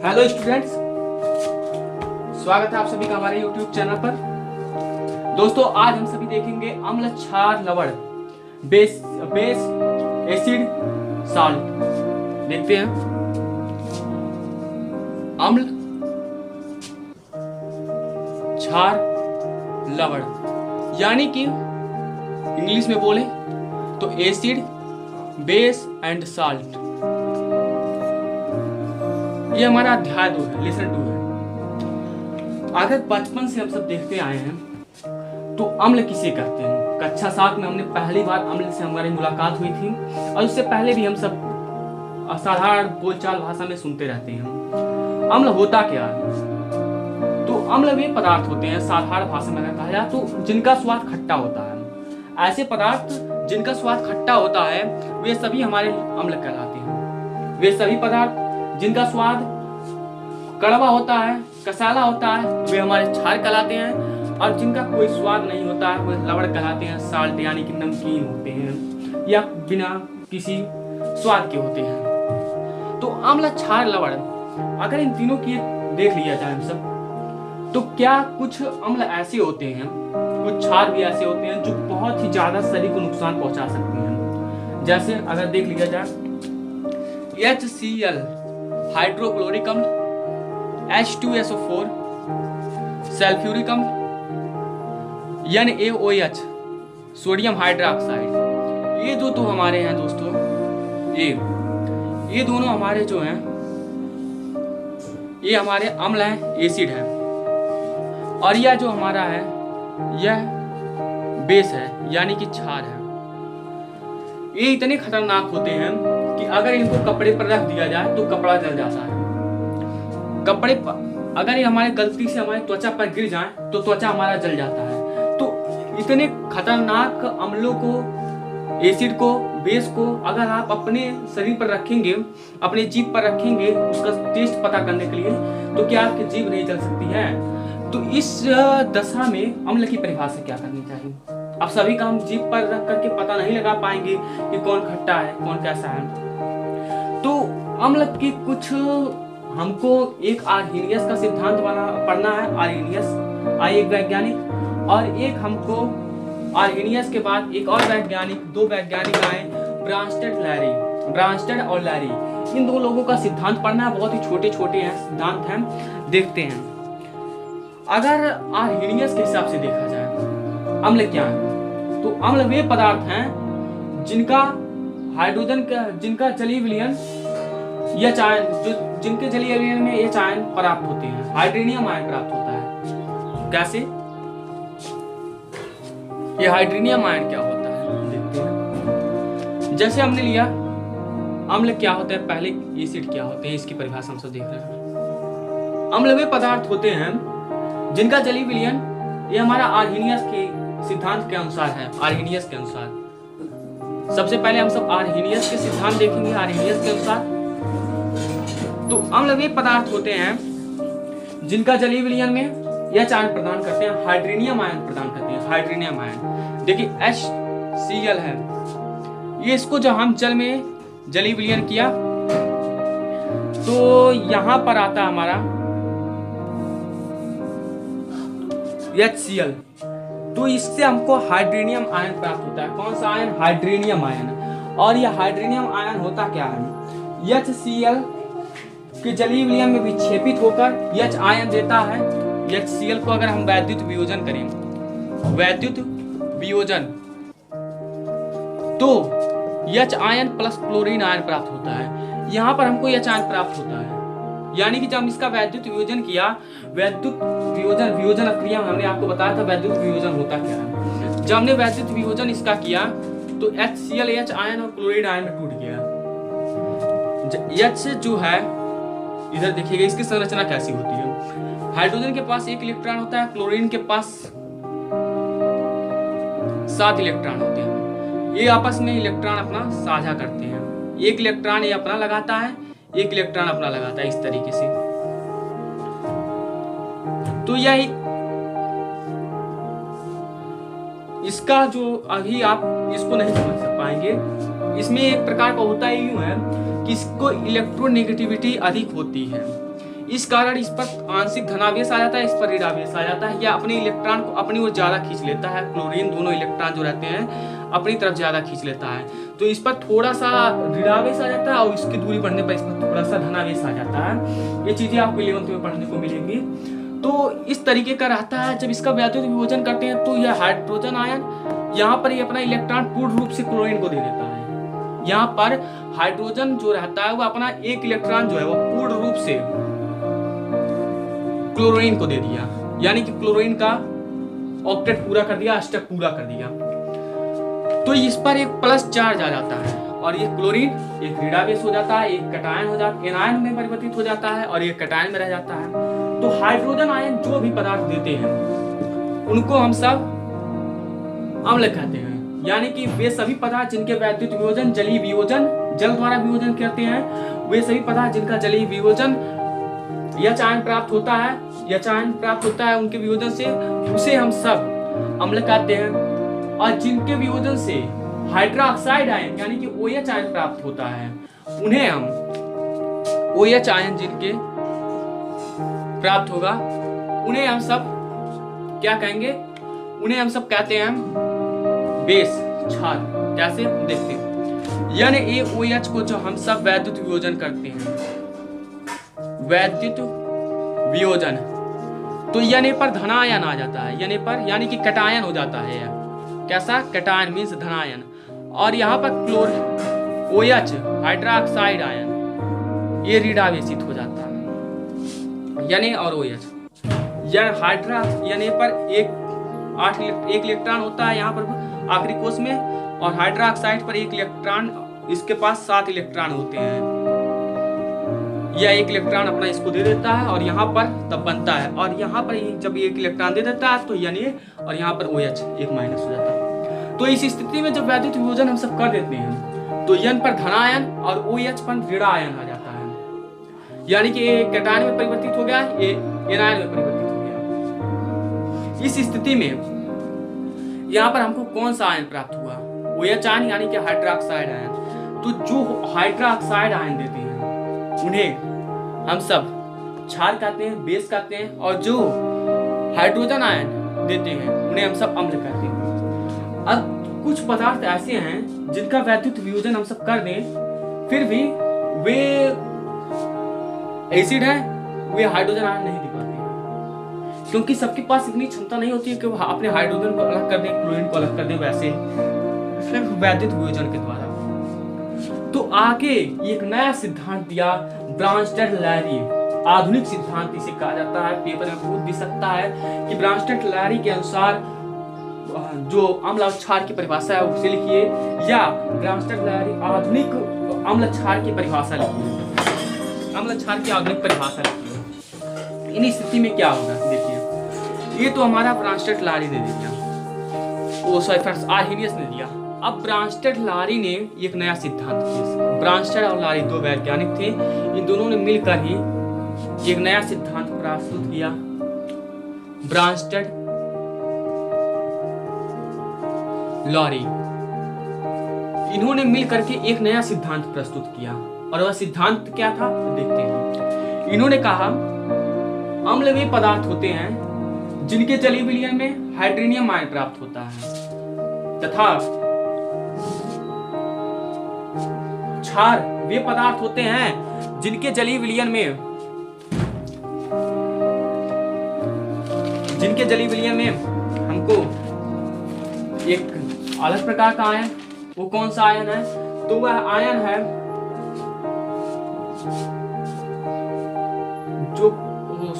Hello students, स्वागत है आप सभी का हमारे YouTube चैनल पर। दोस्तों, आज हम सभी देखेंगे अम्ल, क्षार, लवण, बेस बेस एसिड, साल्ट। देखते हैं अम्ल, क्षार, लवण, यानी कि इंग्लिश में बोले तो एसिड, बेस एंड साल्ट। ये हमारा अध्याय 2 है, लेसन 2 है। अगर बचपन से हम सब देखते आए हैं तो अम्ल किसे कहते हैं। कक्षा 7 में हमने पहली बार अम्ल से हमारी मुलाकात हुई थी, और उससे पहले भी हम सब साधारण बोलचाल भाषा में सुनते रहते हैं। अम्ल होता क्या है? तो अम्ल वे पदार्थ होते हैं, साधारण भाषा में अगर कहा जाए तो, जिनका स्वाद खट्टा होता है। ऐसे पदार्थ जिनका स्वाद खट्टा होता है वे सभी हमारे अम्ल कहलाते हैं। वे सभी पदार्थ जिनका स्वाद कड़वा होता है, कसाला होता है, वे हमारे क्षार कहलाते हैं। और जिनका कोई स्वाद नहीं होता है वे लवण कहलाते हैं, साल्ट, यानी कि नमकीन होते हैं या बिना किसी स्वाद के होते हैं। तो अम्ल, क्षार, लवण, अगर इन तीनों की देख लिया जाए हम सब, तो क्या कुछ अम्ल ऐसे होते हैं, कुछ क्षार भी ऐसे होते हैं जो बहुत ही ज्यादा शरीर को नुकसान पहुंचा सकते हैं। जैसे अगर देख लिया जाए HCl हाइड्रोक्लोरिक अम्ल, H2SO4 सल्फ्यूरिक अम्ल, NaOH सोडियम हाइड्रोक्साइड। ये जो तो हमारे हैं दोस्तों, ये दोनों हमारे जो हैं, ये हमारे अम्ल हैं, एसिड है। और यह जो हमारा है यह बेस है, यानी कि क्षार है। ये इतने खतरनाक होते हैं कि अगर इनको कपड़े पर रख दिया जाए तो कपड़ा जल जाता है। कपड़े पर अगर ये हमारे गलती से हमारी त्वचा पर गिर जाए तो त्वचा हमारा जल जाता है। तो इतने खतरनाक अम्लों को, एसिड को, बेस को अगर आप अपने शरीर पर रखेंगे, अपने जीभ पर रखेंगे उसका टेस्ट पता करने के लिए, तो क्या आपकी जीभ नहीं जल सकती है? तो इस दशा में अम्ल की परिभाषा क्या करनी चाहिए? अब सभी का हम जीभ पर रख करके पता नहीं लगा पाएंगे कि कौन खट्टा है, कौन कैसा है। तो अम्ल की कुछ हमको एक आर्हेनियस का सिद्धांत पढ़ना है। आर्हेनियस एक वैज्ञानिक, और एक हमको आर्हेनियस के बाद एक और वैज्ञानिक, 2 वैज्ञानिक आए, ब्रांस्टेड और लैरी। इन 2 लोगों का सिद्धांत पढ़ना है। बहुत ही छोटे छोटे हैं सिद्धांत हैं, देखते हैं। अगर आर्हेनियस के हिसाब से देखा जाए अम्ल क्या है, तो अम्ल वे पदार्थ हैं जिनका हाइड्रोजन का, जिनका जलीय विलयन या चायन, जो जिनके जलीय विलयन में ये चायन प्राप्त होते हैं, हाइड्रोनियम आयन प्राप्त होता है। कैसे? ये हाइड्रोनियम आयन क्या होता है देखते हैं। जैसे हमने लिया अम्ल क्या होता है, पहले एसिड क्या होते हैं, इसकी परिभाषा हम सब देख रहे हैं। अम्ल वे पदार्थ होते हैं जिनका जलीय विलयन, ये हमारा आर्हेनियस के सिद्धांत के अनुसार है। आर्हेनियस के अनुसार सबसे पहले हम सब आर्हेनियस के सिद्धांत देखेंगे। आर्हेनियस के अनुसार तो अम्ल वे पदार्थ होते हैं जिनका जलीय विलयन में यह चायन प्रदान करते हैं, हाइड्रोनियम आयन प्रदान करते हैं। हाइड्रोनियम आयन देखिए HCl है, ये इसको जब हम जल में जलीय विलयन किया तो यहां पर आता हमारा HCl, तो इससे हमको हाइड्रोनियम आयन प्राप्त होता है। कौन सा आयन? Hydronium ion. और यह हाइड्रोनियम आयन होता क्या है? HCl के जलीय विलयन में विक्षेपित होकर H आयन देता है। HCl को अगर हम वैद्युत वियोजन करें, वैद्युत वियोजन, तो H ion plus chlorine ion प्राप्त होता है। यहाँ पर हमको H आयन प्राप्त होता है, यानी कि जब इसका वैद्युत वियोजन किया, वैद्युत वियोजन क्रिया में हमने आपको बताया था वैद्युत वियोजन होता क्या है। जब हमने वैद्युत वियोजन इसका किया तो HCl H आयन और क्लोरीन आयन में टूट गया। H जो है, इधर देखिएगा इसकी संरचना कैसी होती है। हाइड्रोजन के पास 1 इलेक्ट्रॉन होता है, क्लोरीन के पास 7 इलेक्ट्रॉन होते हैं। ये आपस में इलेक्ट्रॉन अपना साझा करते हैं। 1 इलेक्ट्रॉन ये अपना लगाता है, 1 इलेक्ट्रॉन अपना लगाता है, इस तरीके से। तो यह इसका जो अभी आप इसको नहीं समझ पाएंगे, इसमें एक प्रकार का होता ही यूं है कि इसको इलेक्ट्रोनेगेटिविटी अधिक होती है। इस कारण इस पर आंशिक धनावेश आ जाता है, इस पर ऋणावेश आ जाता है, या अपने इलेक्ट्रॉन को अपनी ओर ज्यादा खींच लेता है। क्लोरीन दोनों इलेक्ट्रॉन जो रहते हैं अपनी तरफ ज्यादा खींच लेता है, तो इस पर थोड़ा सा ऋणावेश आ जाता है और इसकी दूरी बढ़ने पर इस पर थोड़ा सा धनावेश आ जाता है। ये चीजें आपको 11th में पढ़ने को मिलेंगी। तो इस तरीके का रहता है। जब इसका वैद्युत विभोजन करते हैं तो यह हाइड्रोजन आयन यहाँ पर ये अपना इलेक्ट्रॉन पूर्ण रूप से क्लोरीन को दे देता है। यहाँ पर हाइड्रोजन जो रहता है वो अपना एक इलेक्ट्रॉन जो है वो पूर्ण रूप से क्लोरीन को दे दिया, यानी कि क्लोरीन का ऑक्टेट पूरा कर दिया, अष्टक पूरा कर दिया। तो इस पर एक प्लस चार्ज आ जाता है और ये क्लोरीन एक ऋणावेश हो जाता है, एक कटायन हो जाता है, एनायन में परिवर्तित हो जाता है और एक कटायन में रह जाता है। तो हाइड्रोजन आयन जो भी पदार्थ देते हैं उनको हम सब अम्ल कहते हैं, यानी कि वे सभी पदार्थ जिनके वैद्युत वियोजन जलीय वियोजन जल द्वारा वियोजन करते हैं, वे सभी पदार्थ जिनका जलीय वियोजन यच आयन प्राप्त होता है, यच आयन प्राप्त होता है उनके वियोजन से, उसे हम सब अम्ल कहते हैं। और जिनके वियोजन से हाइड्रोक्साइड आयन यानी कि OH आयन प्राप्त होता है, उन्हें हम OH आयन जिनके प्राप्त होगा उन्हें हम सब क्या कहेंगे, उन्हें हम सब कहते हैं बेस क्षार। कैसे देखते हैं, यानी AOH को जो हम सब वैद्युत वियोजन करते हैं, वैद्युत वियोजन, तो यानी पर धनायन आ जाता है, यानी पर यानी कि कटायन हो जाता है। कैसा कटायन मीन्स धनायन। और यहाँ पर OH हाइड्रोक्साइड आयन ये ऋणावेशित हो जाता है, यानी और OH यानी हाइड्रा यानी पर एक इलेक्ट्रॉन होता है यहाँ पर आखिरी कोष में, और हाइड्रोक्साइड पर एक इलेक्ट्रॉन, इसके पास 7 इलेक्ट्रॉन होते हैं। यह एक इलेक्ट्रॉन अपना इसको दे देता है और यहाँ पर तब बनता है, और यहाँ पर जब एक इलेक्ट्रॉन दे देता है तो यानी और यहाँ पर OH एक माइनस हो जाता है। तो इस स्थिति में जब वैद्युत वियोजन हम सब कर देते हैं तो N पर धनायन और OH पर ऋणायन आ जाता है, यानी कि ये कटायन में परिवर्तित हो गया, ये एनायन में परिवर्तित हो गया। इस स्थिति में यहाँ पर हमको कौन सा आयन प्राप्त हुआ, OH आयन यानी कि हाइड्रोक्साइड आयन। तो जो हाइड्रोक्साइड आयन देते हैं उन्हें हम सब क्षार कहते हैं, बेस कहते हैं, और जो हाइड्रोजन आयन देते हैं उन्हें हम सब अम्ल कहते हैं। अब कुछ पदार्थ ऐसे हैं जिनका वैद्युत वियोजन हम सब कर दें फिर भी वे एसिड है, वे हाइड्रोजन आयन नहीं दे पाते हैं, क्योंकि सबके पास इतनी क्षमता नहीं होती है कि वो अपने हाइड्रोजन को अलग कर दें, क्लोरीन को अलग कर दें, वैसे सिर्फ वैद्युत वियोजन के द्वारा। तो आगे एक नया सिद्धांत दिया ब्रांस्टेड-लैरी, आधुनिक सिद्धांत इसे कहा जाता है, पेपर में पूछ भी सकता है कि ब्रांस्टेड-लैरी के अनुसार जो अम्ल और क्षार की परिभाषा है उसे लिखिए, या ब्रांस्टेड-लैरी आधुनिक अम्ल क्षार की परिभाषा लिखिए, अम्ल क्षार की आधुनिक परिभाषा लिखिए। इन स्थिति में क्या होगा देखिए, ये तो हमारा ब्रांस्टेड-लैरी ने दिया, ओ सॉरी फ्रेंड्स आर्हेनियस ने दिया। अब ब्रांस्टेड-लैरी ने एक नया सिद्धांत दिया। ब्रांस्टेड और लैरी दो वैज्ञानिक थे, इन दोनों ने मिलकर ही एक नया सिद्धांत प्रस्तुत किया, ब्रांस्टेड लैरी। इन्होंने मिलकर के एक नया सिद्धांत प्रस्तुत किया, और वह सिद्धांत क्या था देखते हैं। इन्होंने कहा अम्ल वे पदार्थ होते हैं जिनके जलीय विलयन में हाइड्रोनियम आयन प्राप्त होता है, तथा क्षार वे पदार्थ होते हैं जिनके जलीय विलयन में हमको एक अलग प्रकार का आयन, वो कौन सा आयन है, तो वह आयन है जो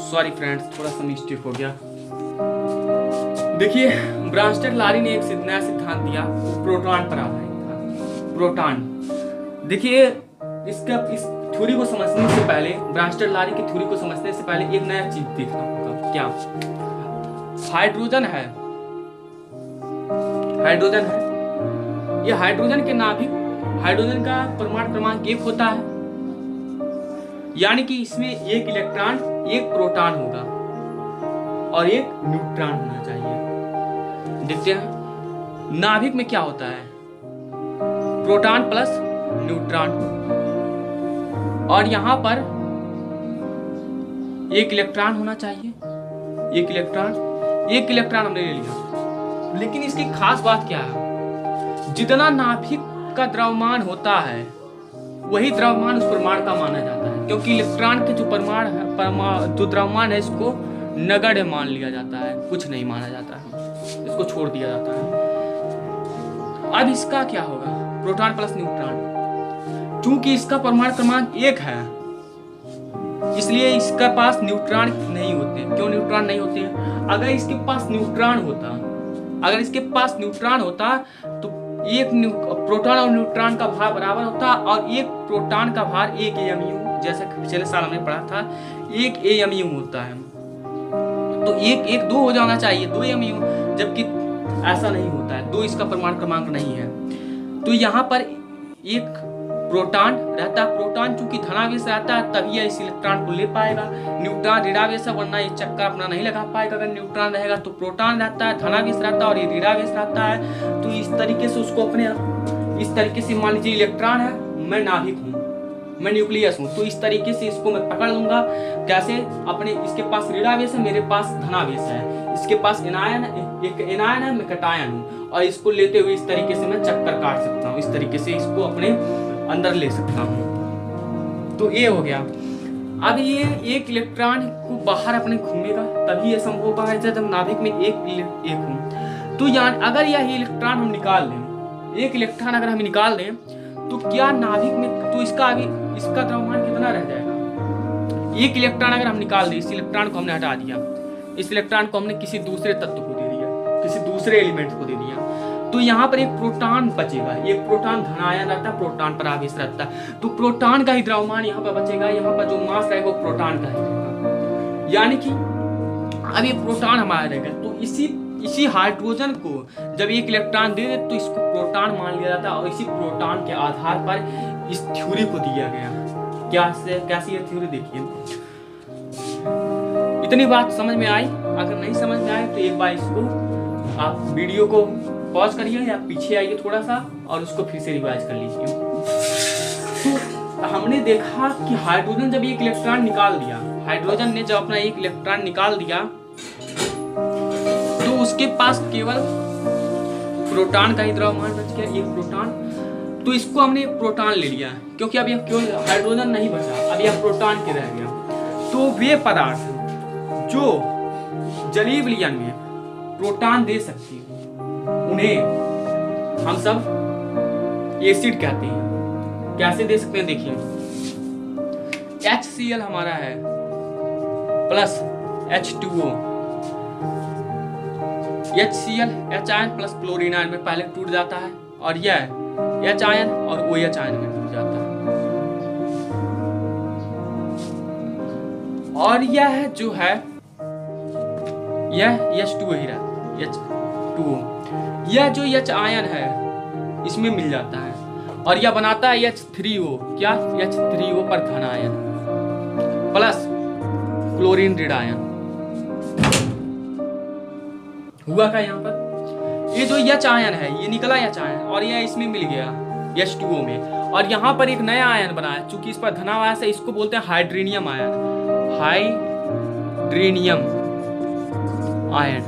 सॉरी फ्रेंड्स थोड़ा सा मिस्टेक हो गया। देखिए ब्रांस्टेड-लैरी ने एक नया सिद्धांत दिया, प्रोटॉन पर आधारित था। प्रोटॉन देखिए इस थ्योरी को समझने से पहले, ब्रांस्टेड-लैरी की थ्योरी को समझने से पहले एक नया चीज देखना होगा। क्या हाइड्रोजन है, हाइड्रोजन है, ये हाइड्रोजन के नाभिक, हाइड्रोजन का परमाणु क्रमांक 1 होता है, यानी कि इसमें एक इलेक्ट्रॉन एक प्रोटॉन होगा और एक न्यूट्रॉन होना चाहिए। देखते हैं नाभिक में क्या होता है, प्रोटॉन प्लस न्यूट्रॉन, और यहां पर एक इलेक्ट्रॉन होना चाहिए, एक इलेक्ट्रॉन हमने ले लिया। लेकिन इसकी खास बात क्या है, जितना नाभिक का द्रव्यमान होता है वही द्रव्यमान उस परमाणु का माना जाता है, क्योंकि इलेक्ट्रॉन के जो परमाणु है, जो द्रव्यमान है, इसको नगण्य मान लिया जाता है, कुछ नहीं माना जाता है, इसको छोड़ दिया जाता है। अब इसका क्या होगा, प्रोटॉन प्लस न्यूट्रॉन, चूंकि इसका परमाणु क्रमांक 1 है इसलिए इसके पास न्यूट्रॉन नहीं होते। क्यों न्यूट्रॉन नहीं होते? अगर इसके पास न्यूट्रॉन होता तो एक प्रोटॉन और न्यूट्रॉन का भार बराबर होता और एक प्रोटॉन का भार 1 AMU, जैसा पिछले साल हमने पढ़ा था 1 AMU होता है, तो 1 2 हो जाना चाहिए, 2 AMU, जबकि ऐसा नहीं होता है, 2 इसका परमाणु क्रमांक नहीं है। तो यहाँ पर एक प्रोटॉन रहता है, प्रोटॉन चूंकि धनावेश रहता है तभी यह इस इलेक्ट्रॉन को ले पाएगा, न्यूट्रॉन ऋणावेश है, वरना ये चक्कर अपना नहीं लगा पाएगा। अगर न्यूट्रॉन रहेगा तो प्रोटॉन रहता है, धनावेश रहता है और ये ऋणावेश रहता है, तो इस तरीके से उसको अपने इस तरीके से मान लीजिए इलेक्ट्रॉन है, मैं नाभिक हूँ, मैं न्यूक्लियस हूँ, तो इस तरीके से इसको मैं पकड़ लूंगा। कैसे? अपने इसके पास ऋणावेश है, मेरे पास धनावेश है, इसके पास एनायन एक एनायन है, मैं कैटायन हूँ, और इसको लेते हुए इस तरीके से मैं चक्कर काट सकता हूँ, इस तरीके से इसको अपने अंदर ले सकता हूँ। तो ये हो गया। अब ये एक इलेक्ट्रॉन को बाहर अपने घूमेगा तभी ये संभव हो पाएगा जब नाभिक में एक हो। तो यानी अगर यह इलेक्ट्रॉन हम निकाल लें, एक इलेक्ट्रॉन अगर हम निकाल दें तो क्या नाभिक में, तो इसका द्रव्यमान कितना रह जाएगा? एक इलेक्ट्रॉन अगर हम निकाल दें, इस इलेक्ट्रॉन को हमने हटा दिया, इस इलेक्ट्रॉन को हमने किसी दूसरे तत्व को दे दिया, किसी दूसरे एलिमेंट को दे दिया, तो यहाँ पर एक प्रोटॉन बचेगा। एक प्रोटॉन धनायन रहता है, प्रोटॉन पर आवेश रहता है, तो प्रोटॉन का ही द्रव्यमान यहाँ पर बचेगा, यहाँ पर जो मास रहेगा वो प्रोटॉन का ही रहेगा। यानी कि अब ये प्रोटॉन हमारा रहेगा, तो इसी हाइड्रोजन को जब एक इलेक्ट्रॉन दे दे तो इसको प्रोटॉन मान लिया जाता है, और इसी प्रोटॉन के आधार पर इस थ्योरी को दिया गया। कैसी है थ्योरी देखिए। इतनी बात समझ में आई? अगर नहीं समझ में आए तो एक बार इसको आप वीडियो को पॉज करिए या पीछे आइए थोड़ा सा और उसको फिर से रिवाइज कर लीजिए। तो हमने देखा कि हाइड्रोजन जब एक इलेक्ट्रॉन निकाल दिया, हाइड्रोजन ने जब अपना एक इलेक्ट्रॉन निकाल दिया तो उसके पास केवल प्रोटॉन का ही द्रव्यमान बच गया, एक प्रोटॉन। तो इसको हमने प्रोटॉन ले लिया क्योंकि अब यह केवल हाइड्रोजन नहीं बचा, अब यह प्रोटॉन के रह गया। तो वे पदार्थ जो जलीय विलयन में प्रोटॉन दे सकती है उन्हें हम सब एसिड कहते हैं। कैसे दे सकते हैं देखिए, HCl हमारा है plus H2O, HCl H ion plus chlorine ion में पहले टूट जाता है और यह H आयन और OH आयन में टूट जाता है। और यह जो है यह H2O ही रहा, H2O, यह जो H आयन है इसमें मिल जाता है और यह बनाता है H3O। क्या? H3O पर धन आयन प्लस क्लोरीन ऋण आयन। हुआ क्या यहाँ पर? ये जो H आयन है ये निकला H आयन और यह इसमें मिल गया H2O में, और यहाँ पर एक नया आयन बना है, चूंकि इस पर धनावास है, इसको बोलते हैं हाइड्रेनियम आयन, हाइड्रेनियम आयन।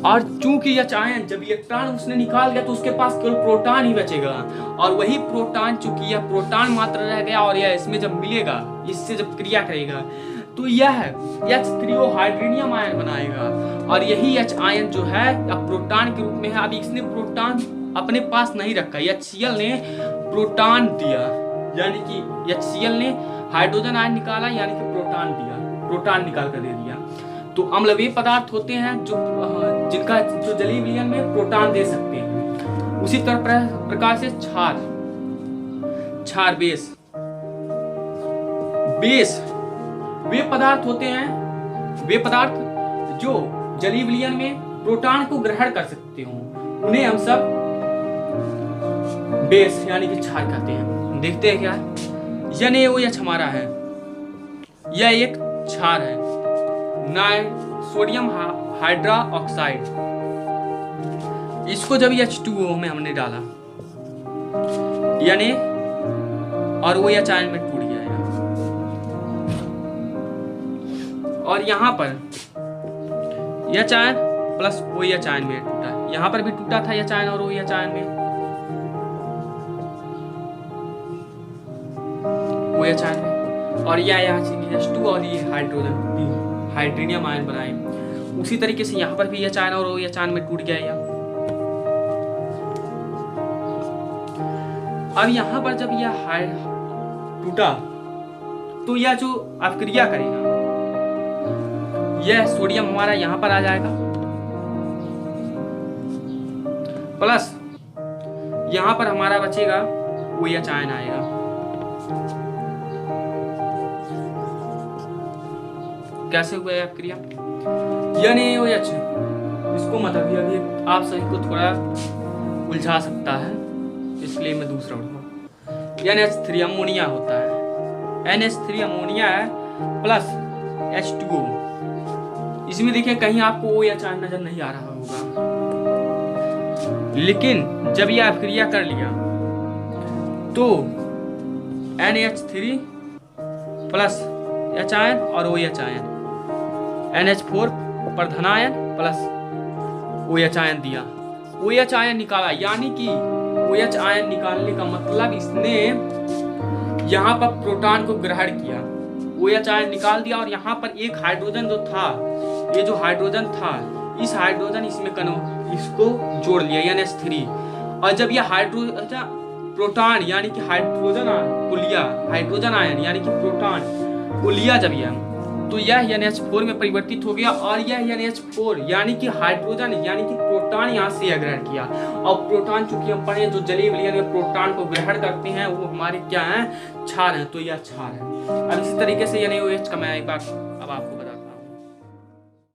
और चूंकि H आयन जब इलेक्ट्रॉन उसने निकाल गया तो उसके पास केवल प्रोटॉन ही बचेगा, और वही प्रोटॉन चूंकि यह प्रोटॉन मात्र रह गया और यह इसमें जब मिलेगा, इससे जब क्रिया करेगा तो यह H3O हाइड्रेनियम आयन बनाएगा, और यही H आयन जो है अब प्रोटॉन के रूप में है। अब इसने प्रोटॉन अपने पास नहीं रखा, HCl ने प्रोटॉन दिया, यानी कि HCl ने हाइड्रोजन आयन निकाला यानी कि प्रोटॉन दिया, प्रोटॉन निकाल कर दे दिया। तो अम्ल वे पदार्थ होते हैं जो जलीय विलयन में प्रोटॉन दे सकते हैं। उसी तरह प्रकार से क्षार बेस वे पदार्थ होते हैं, वे पदार्थ जो जलीय विलयन में प्रोटॉन को ग्रहण कर सकते हो, उन्हें हम सब बेस यानी कि क्षार कहते हैं। देखते हैं क्या NaOH हमारा है, यह एक क्षार है, सोडियम हाइड्रा ऑक्साइड। इसको जब H2O में हमने डाला यानी और वो H आयन में टूट जाएगा, और यहाँ पर H ion plus OH ion में टूटा, यहाँ पर भी टूटा था एच आयन और OH आयन में, OH आयन में, और यह यहाँ CH2 और ये हाइड्रोजन हाइड्रोनियम आयन बनाए। उसी तरीके से यहाँ पर भी एच आयन और OH आयन में टूट गया यह। अब यहाँ पर जब यह टूटा तो यह जो अपक्रिया करेगा, यह सोडियम हमारा यहाँ पर आ जाएगा, प्लस यहाँ पर हमारा बचेगा OH आयन आएगा। कैसे हुआ है अपक्रिया? NaOH, इसको मतलब अभी आप सभी को थोड़ा उलझा सकता है, इसलिए मैं दूसरा उठूंगा। NH3 अमोनिया होता है, NH3 अमोनिया है प्लस H2O। इसमें देखिए कहीं आपको OH आयन नजर नहीं आ रहा होगा, लेकिन जब यह अपक्रिया कर लिया तो NH3 प्लस H आयन और OH आयन, NH4 पर धनायन प्लस OH आयन दिया, OH आयन निकाला, यानी कि OH आयन निकालने का मतलब इसने यहाँ पर प्रोटॉन को ग्रहण किया, OH आयन निकाल दिया, और यहाँ पर एक हाइड्रोजन जो था, ये जो हाइड्रोजन था, इस हाइड्रोजन इसमें इसको जोड़ लिया NH3। और जब यह हाइड्रोजन प्रोटॉन यानी कि हाइड्रोजन को लिया, हाइड्रोजन आयन यानी कि प्रोटॉन को लिया जब यह, तो यह NH4 में परिवर्तित हो गया, और यह NH4 यानी कि हाइड्रोजन यानी कि प्रोटॉन यहाँ से ग्रहण किया। और प्रोटॉन चूंकि हम पढ़े जो जलीय विलयन में प्रोटॉन को ग्रहण करते हैं वो हमारे क्या हैं, क्षार हैं, तो यह क्षार है। अब इसी तरीके से NaOH का मैं एक बार अब आपको बता